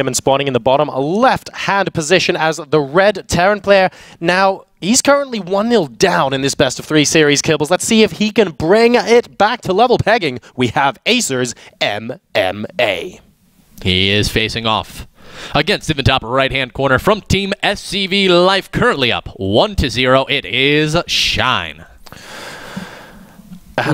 random and spawning in the bottom left-hand position as the red Terran player. Now, he's currently 1-0 down in this best-of-3 series, Kibbles. Let's see if he can bring it back to level pegging. We have Acer's MMA. He is facing off against in the top right-hand corner from Team SCV Life, currently up 1-0. It is Shine. I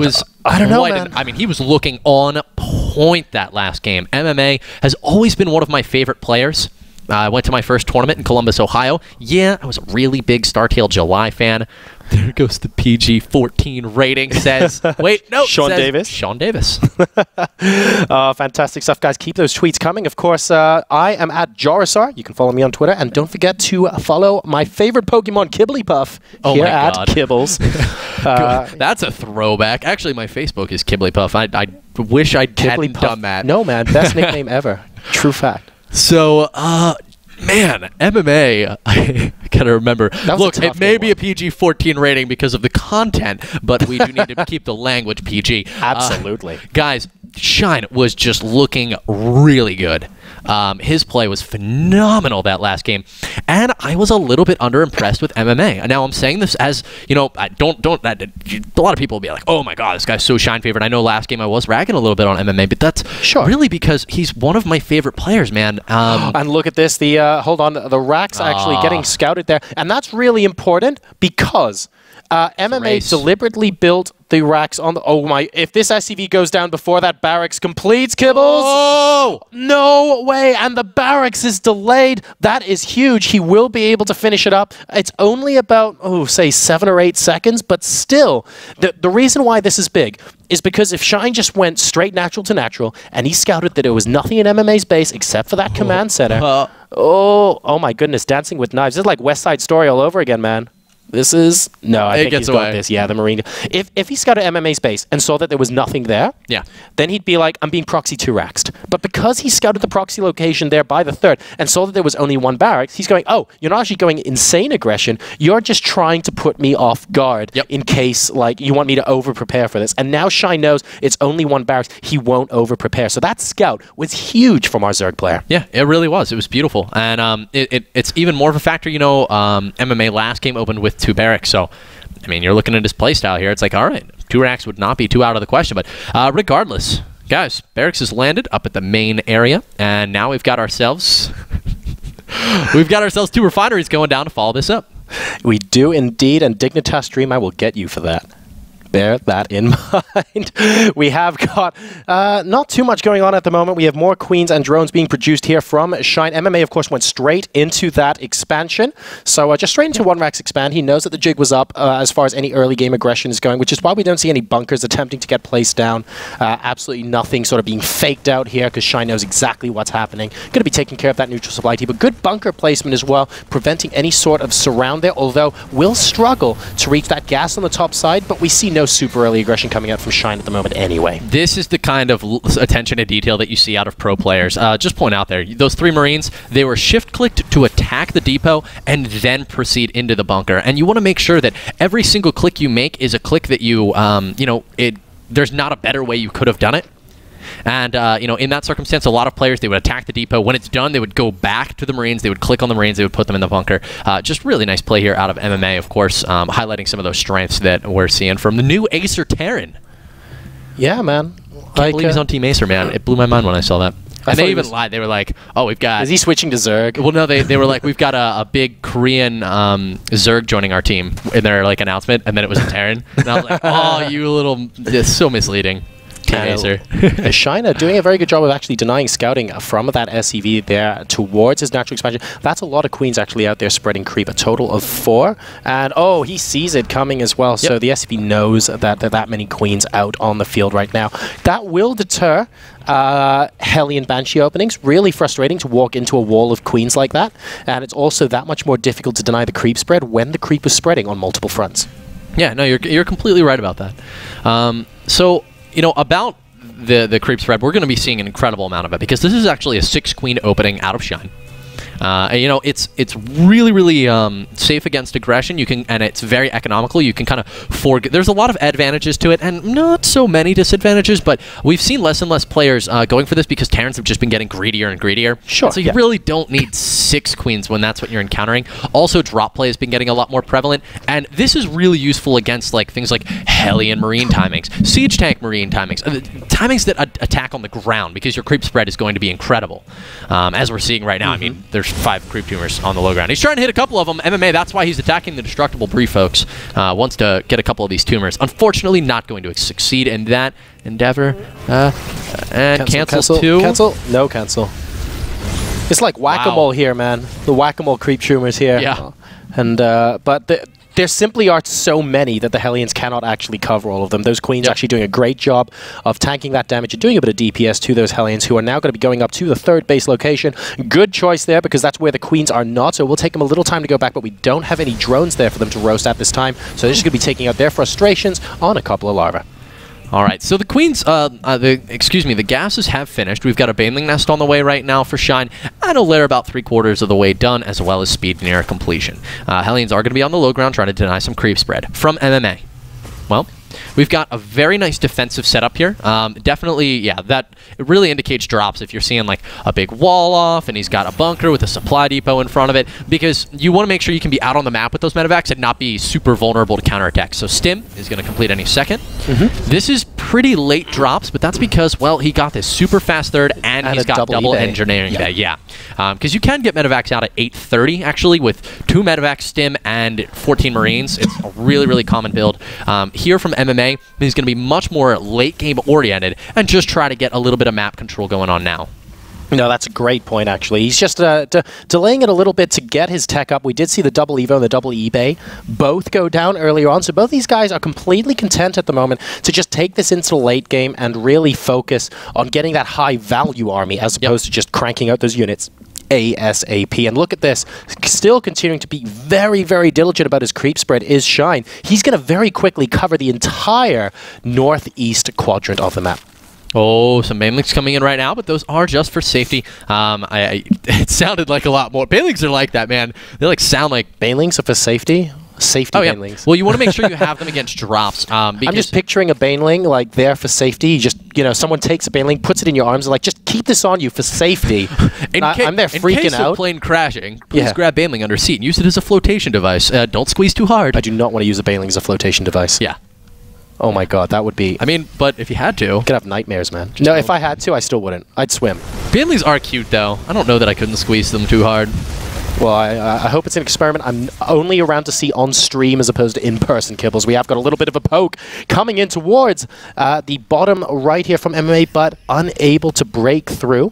don't know, man. I mean, he was looking on point that last game. MMA has always been one of my favorite players. I went to my first tournament in Columbus, Ohio. Yeah, I was a really big StarTale July fan. There goes the PG-14 rating, says... Wait, no, Sean Davis. Sean Davis. Fantastic stuff, guys. Keep those tweets coming. Of course, I am at Jorisar. You can follow me on Twitter. And don't forget to follow my favorite Pokemon, Kibblypuff, here at Kibbles. That's a throwback. Actually, my Facebook is Kibblypuff. I wish I hadn't done that. No, man. Best nickname ever. True fact. So, man, MMA, I gotta remember. Look, it may be a PG-14 rating because of the content, but we do need to keep the language PG. Absolutely. Guys, Shine was just looking really good. His play was phenomenal that last game, and I was a little bit underimpressed with MMA. Now, I'm saying this as, you know, a lot of people will be like, oh my god, this guy's so Shine favorite. I know last game I was ragging a little bit on MMA, but that's really because he's one of my favorite players, man. And look at this, hold on, the Rax actually getting scouted there, and that's really important because MMA deliberately built the Rax on the... Oh my... If this SCV goes down before that barracks completes, Kibbles... Oh! No way! And the barracks is delayed. That is huge. He will be able to finish it up. It's only about, say 7 or 8 seconds, but still, the reason why this is big is because if Shine just went straight natural to natural, and he scouted that there was nothing in MMA's base except for that command center... Oh my goodness, Dancing with Knives. This is like West Side Story all over again, man. This is... No, I think he's got this. Yeah, the Marine... If he scouted MMA space and saw that there was nothing there, then he'd be like, I'm being proxy 2-raxed. But because he scouted the proxy location there by the third and saw that there was only one barracks, he's going, oh, you're not actually going insane aggression. You're just trying to put me off guard in case, like, you want me to over-prepare for this. And now Shine knows it's only one barracks. He won't over-prepare. So that scout was huge from our Zerg player. Yeah, it really was. It was beautiful. And it's even more of a factor, you know, MMA last game opened with 2 barracks, so I mean, you're looking at his playstyle here. It's like, all right, 2 racks would not be too out of the question, but regardless, guys, barracks has landed up at the main area, and now we've got ourselves 2 refineries going down to follow this up. We do indeed, and Dignitas Dream, I will get you for that. Bear that in mind. We have got not too much going on at the moment. We have more queens and drones being produced here from Shine. MMA, of course, went straight into that expansion. So just straight into 1-Rax expand. He knows that the jig was up as far as any early game aggression is going, which is why we don't see any bunkers attempting to get placed down. Absolutely nothing sort of being faked out here because Shine knows exactly what's happening. Going to be taking care of that neutral supply team, but good bunker placement as well, preventing any sort of surround there, although will struggle to reach that gas on the top side, but we see no super early aggression coming out from Shine at the moment anyway. This is the kind of attention to detail that you see out of pro players. Just point out there, those 3 Marines, they were shift-clicked to attack the depot and then proceed into the bunker. And you want to make sure that every single click you make is a click that you, you know, there's not a better way you could have done it. And, you know, in that circumstance, a lot of players, they would attack the depot. When it's done, they would go back to the Marines. They would click on the Marines. They would put them in the bunker. Just really nice play here out of MMA, of course, highlighting some of those strengths that we're seeing from the new Acer Terran. Yeah, man. Can't believe he's on Team Acer, man. It blew my mind when I saw that. And they even lied. They were like, oh, we've got... Is he switching to Zerg? Well, no, they were like, we've got a big Korean Zerg joining our team in their, like, announcement, and then it was a Terran. And I was like, oh, you little... It's so misleading. Shine doing a very good job of actually denying scouting from that SCV there towards his natural expansion. That's a lot of queens actually out there spreading creep, a total of 4. And oh, he sees it coming as well. So the SCV knows that there are that many queens out on the field right now. That will deter Hellion Banshee openings. Really frustrating to walk into a wall of queens like that. And it's also that much more difficult to deny the creep spread when the creep is spreading on multiple fronts. Yeah, no, you're completely right about that. So, you know, about the creep spread, we're going to be seeing an incredible amount of it because this is actually a 6-queen opening out of Shine. You know, it's really safe against aggression. You can, and it's very economical. You can kind of there's a lot of advantages to it, and not so many disadvantages. But we've seen less and less players going for this because Terrans have just been getting greedier and greedier. Sure. So you really don't need 6 queens when that's what you're encountering. Also, drop play has been getting a lot more prevalent, and this is really useful against like things like Hellion Marine timings, Siege Tank Marine timings, timings that attack on the ground, because your creep spread is going to be incredible. As we're seeing right now, I mean, there's 5 creep tumors on the low ground. He's trying to hit a couple of them. MMA, that's why he's attacking the destructible Bree, folks. Wants to get a couple of these tumors. Unfortunately, not going to succeed in that endeavor. And cancel too. Cancel? No cancel. It's like whack-a-mole here, man. The whack-a-mole creep tumors here. Yeah. And, but there simply are so many that the Hellions cannot actually cover all of them. Those Queens actually doing a great job of tanking that damage and doing a bit of DPS to those Hellions, who are now going to be going up to the 3rd base location. Good choice there, because that's where the Queens are not, so it will take them a little time to go back, but we don't have any drones there for them to roast at this time, so they're just going to be taking out their frustrations on a couple of larvae. All right, so the Queens, the gases have finished. We've got a Baneling Nest on the way right now for Shine, and a lair about 3/4 of the way done, as well as speed near completion. Hellions are going to be on the low ground trying to deny some creep spread from MMA. Well, we've got a very nice defensive setup here. Definitely, yeah, that it really indicates drops if you're seeing like a big wall off and he's got a bunker with a supply depot in front of it, because you want to make sure you can be out on the map with those medevacs and not be super vulnerable to counterattacks. So Stim is going to complete any second. This is pretty late drops, but that's because, well, he got this super fast 3rd and he's got double engineering bay. Yeah, because you can get medevacs out at 8:30 actually with 2 medevacs, Stim, and 14 Marines. It's a really common build. Here from MMA, he's going to be much more late game oriented and just try to get a little bit of map control going on now. No, that's a great point, actually. He's just delaying it a little bit to get his tech up. We did see the double Evo and the double eBay both go down earlier on, so both these guys are completely content at the moment to just take this into the late game and really focus on getting that high-value army as opposed to just cranking out those units ASAP. And look at this. Still continuing to be very diligent about his creep spread is Shine. He's going to very quickly cover the entire northeast quadrant of the map. Oh, some Banelings coming in right now, but those are just for safety. It sounded like a lot more. Banelings are like that, man. They like sound like... Banelings are for safety? Safety Banelings. Well, you want to make sure you have them against drops. I'm just picturing a Baneling like there for safety. Just, you know, someone takes a Baneling, puts it in your arms, and like, just keep this on you for safety. I'm there freaking in case out. Of plane crashing, please grab Baneling under seat and use it as a flotation device. Don't squeeze too hard. I do not want to use a Baneling as a flotation device. Yeah. Oh my god, that would be... I mean, but if you had to... You could have nightmares, man. No, if I had to, I still wouldn't. I'd swim. Banelings are cute, though. I don't know that I couldn't squeeze them too hard. Well, I hope it's an experiment I'm only around to see on stream as opposed to in-person, Kibbles. We have got a little bit of a poke coming in towards the bottom right here from MMA, but unable to break through.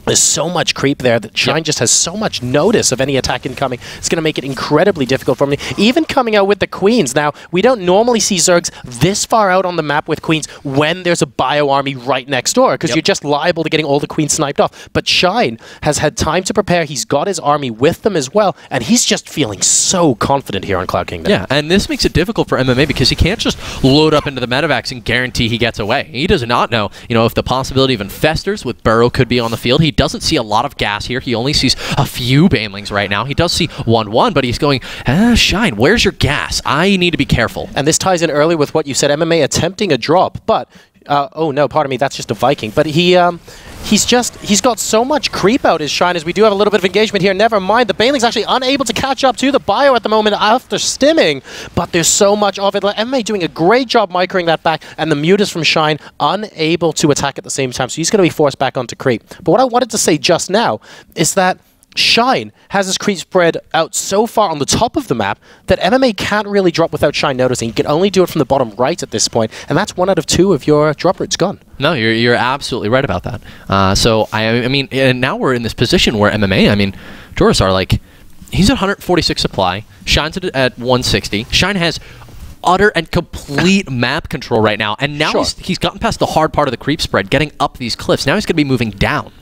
There's so much creep there that Shine just has so much notice of any attack incoming. It's going to make it incredibly difficult for me. Even coming out with the Queens. Now, we don't normally see Zergs this far out on the map with Queens when there's a bio army right next door, because you're just liable to getting all the Queens sniped off. But Shine has had time to prepare. He's got his army with them as well, and he's just feeling so confident here on Cloud Kingdom. Yeah, and this makes it difficult for MMA because he can't just load up into the medevacs and guarantee he gets away. He does not know, you know, if the possibility of infestors with Burrow could be on the field. He doesn't see a lot of gas here. He only sees a few Banelings right now. He does see 1-1, but he's going, Shine, where's your gas? I need to be careful. And this ties in early with what you said, MMA attempting a drop, but, oh no, pardon me, that's just a Viking. But he's got so much creep out as Shine, as we do have a little bit of engagement here. Never mind, the Baneling's actually unable to catch up to the bio at the moment after stimming, but there's so much of it. Like, MMA doing a great job microing that back, and the mutas from Shine unable to attack at the same time, so he's going to be forced back onto creep. But what I wanted to say just now is that Shine has his creep spread out so far on the top of the map that MMA can't really drop without Shine noticing. You can only do it from the bottom right at this point, and that's 1 out of 2 of your drop routes gone. No, you're absolutely right about that. So, I mean, and now we're in this position where MMA, I mean, Joris are like, he's at 146 supply, Shine's at 160. Shine has utter and complete map control right now. And now he's gotten past the hard part of the creep spread, getting up these cliffs. Now he's going to be moving down.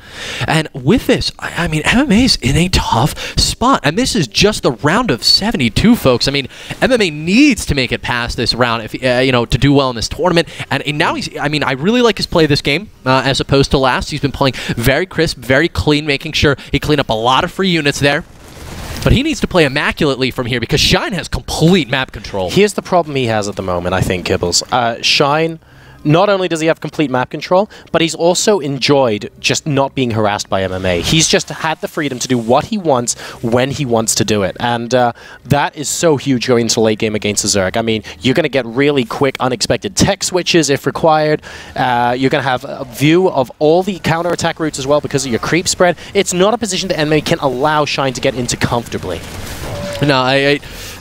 And with this, I mean, MMA's in a tough spot. And this is just the round of 72, folks. I mean, MMA needs to make it past this round if to do well in this tournament. And now I really like his play this game as opposed to last. He's been playing very crisp, very clean, making sure he cleaned up a lot of free units there. But he needs to play immaculately from here because Shine has complete map control. Here's the problem he has at the moment, I think, Kibbles. Shine, not only does he have complete map control, but he's also enjoyed just not being harassed by MMA. He's just had the freedom to do what he wants when he wants to do it. And that is so huge going into late game against the Zerg. I mean, you're going to get really quick, unexpected tech switches if required. You're going to have a view of all the counterattack routes as well because of your creep spread. It's not a position that MMA can allow Shine to get into comfortably. No,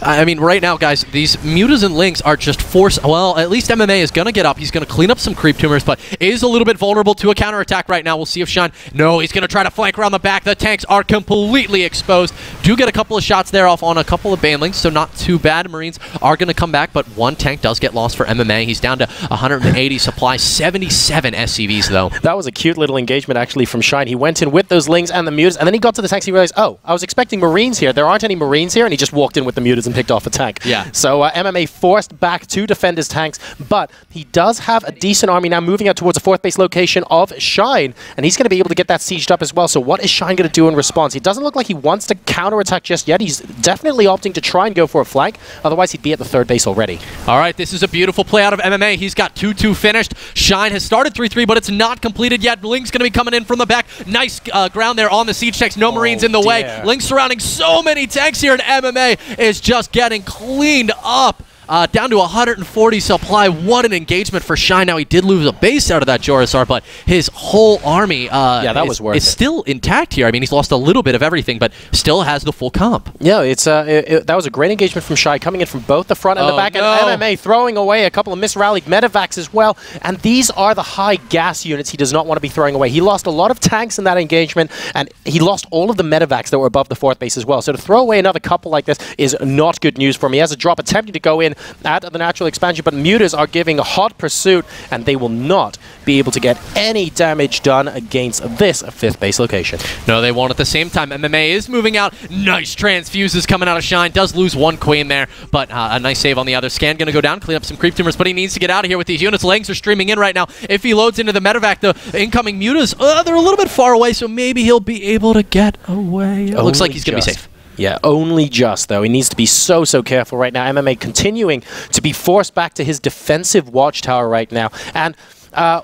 I mean, right now, guys, these Mutas and Lings are just forced. Well, at least MMA is going to get up. He's going to clean up some creep tumors, but is a little bit vulnerable to a counterattack right now. We'll see if Shine... No, he's going to try to flank around the back. The tanks are completely exposed. Do get a couple of shots there off on a couple of Banelings, so not too bad. Marines are going to come back, but one tank does get lost for MMA. He's down to 180 supply, 77 SCVs, though. That was a cute little engagement, actually, from Shine. He went in with those Lings and the Mutas, and then he got to the tanks. He realized, oh, I was expecting Marines here. There aren't any Marines here, and he just walked in with the Mutas and picked off a tank. Yeah. So MMA forced back to defend his tanks, but he does have a decent army now moving out towards the 4th base location of Shine, and he's going to be able to get that sieged up as well. So what is Shine going to do in response? He doesn't look like he wants to counterattack just yet. He's definitely opting to try and go for a flank. Otherwise, he'd be at the 3rd base already. All right, this is a beautiful play out of MMA. He's got 2-2 finished. Shine has started 3-3, but it's not completed yet. Link's going to be coming in from the back. Nice ground there on the siege tanks. No Marines in the way. Link surrounding so many tanks here, and MMA is just getting cleaned up. Down to 140 supply. What an engagement for Shine. Now, he did lose a base out of that Jorisar, but his whole army is still intact here. I mean, he's lost a little bit of everything, but still has the full comp. Yeah, that was a great engagement from Shine, coming in from both the front and the back, and MMA throwing away a couple of misrallied medevacs as well. And these are the high gas units he does not want to be throwing away. He lost a lot of tanks in that engagement, and he lost all of the medevacs that were above the 4th base as well. So to throw away another couple like this is not good news for him. He has a drop attempting to go in at the natural expansion, but Mutas are giving a hot pursuit, and they will not be able to get any damage done against this 5th base location. No, they won't. At the same time, MMA is moving out. Nice transfuses coming out of Shine. Does lose one Queen there, but a nice save on the other. Scan going to go down, clean up some creep tumors, but he needs to get out of here with these units. Lings are streaming in right now. If he loads into the medevac, the incoming Mutas, they're a little bit far away, so maybe he'll be able to get away. It looks like he's going to be safe. Yeah, only just, though. He needs to be so careful right now. MMA continuing to be forced back to his defensive watchtower right now. And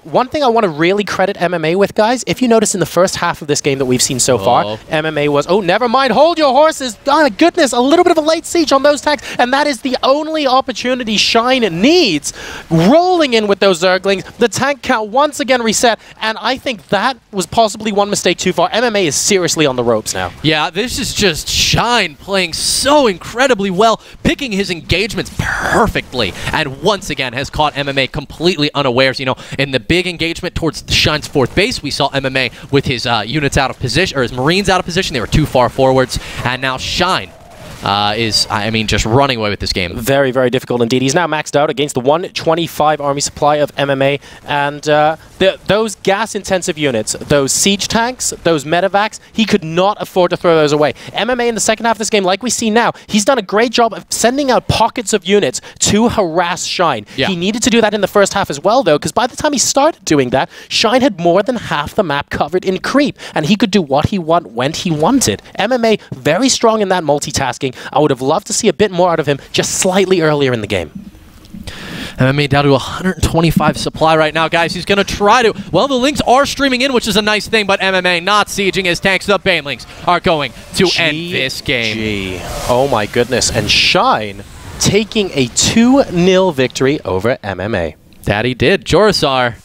one thing I want to really credit MMA with, guys, if you notice in the first half of this game that we've seen so far, MMA was, oh, never mind, hold your horses. Oh, my goodness, a little bit of a late siege on those tanks, and that is the only opportunity Shine needs. Rolling in with those Zerglings, the tank count once again reset, and I think that was possibly one mistake too far. MMA is seriously on the ropes now. Yeah, this is just Shine playing so incredibly well, picking his engagements perfectly, and once again has caught MMA completely unawares. You know, in the big engagement towards Shine's 4th base, we saw MMA with his units out of position, or his Marines out of position. They were too far forwards, and now Shine is, I mean, just running away with this game. Very, very difficult indeed. He's now maxed out against the 125 army supply of MMA, and those gas-intensive units, those siege tanks, those medevacs, he could not afford to throw those away. MMA in the second half of this game, like we see now, he's done a great job of sending out pockets of units to harass Shine. Yeah. He needed to do that in the first half as well, though, because by the time he started doing that, Shine had more than half the map covered in creep, and he could do what he want when he wanted. MMA very strong in that multitasking. I would have loved to see a bit more out of him just slightly earlier in the game. MMA down to 125 supply right now, guys. He's going to try to... Well, the Lings are streaming in, which is a nice thing, but MMA not sieging his tanks. The Banelings are going to end this game. Oh, my goodness. And Shine taking a 2-0 victory over MMA. That he did. Jorisar,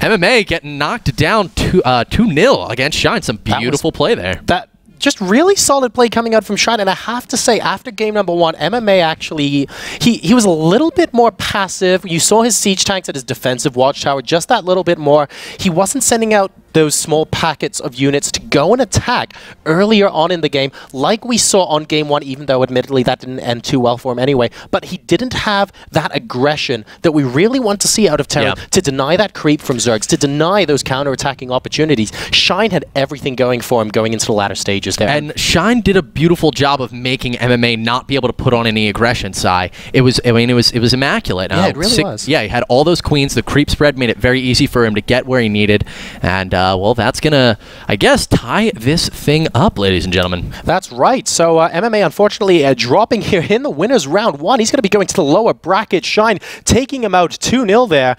MMA getting knocked down 2-0 against Shine. Some beautiful play there. Just really solid play coming out from Shine, and I have to say, after game number 1, MMA actually, he was a little bit more passive. You saw his siege tanks at his defensive watchtower, just that little bit more. He wasn't sending out those small packets of units to go and attack earlier on in the game, like we saw on game 1, even though admittedly that didn't end too well for him anyway. But he didn't have that aggression that we really want to see out of Terran, to deny that creep from Zergs, to deny those counter-attacking opportunities. Shine had everything going for him going into the latter stages there. And Shine did a beautiful job of making MMA not be able to put on any aggression, Sai. It was immaculate. Yeah, it really was. Yeah, he had all those queens. The creep spread made it very easy for him to get where he needed. And, well, that's going to, I guess, tie this thing up, ladies and gentlemen. That's right. So MMA, unfortunately, dropping here in the winners round 1. He's going to be going to the lower bracket. Shine taking him out 2-0 there.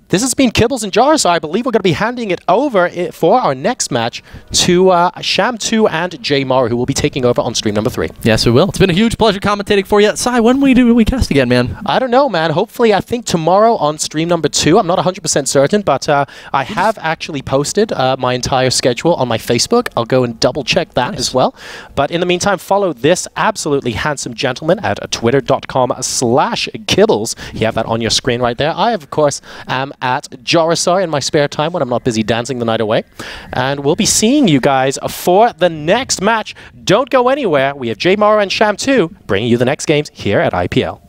This has been Kibbles and Jar, so I believe we're going to be handing it over for our next match to Sham 2 and Jay Mara, who will be taking over on stream number 3. Yes, we will. It's been a huge pleasure commentating for you. Sai, when do we cast again, man? I don't know, man. Hopefully, I think tomorrow on stream number 2. I'm not 100% certain, but I have actually posted my entire schedule on my Facebook. I'll go and double-check that as well. But in the meantime, follow this absolutely handsome gentleman at twitter.com/Kibbles. You have that on your screen right there. I, of course, am at Jorisar in my spare time when I'm not busy dancing the night away. And we'll be seeing you guys for the next match. Don't go anywhere. We have Jay Mara and Sham 2 bringing you the next games here at IPL.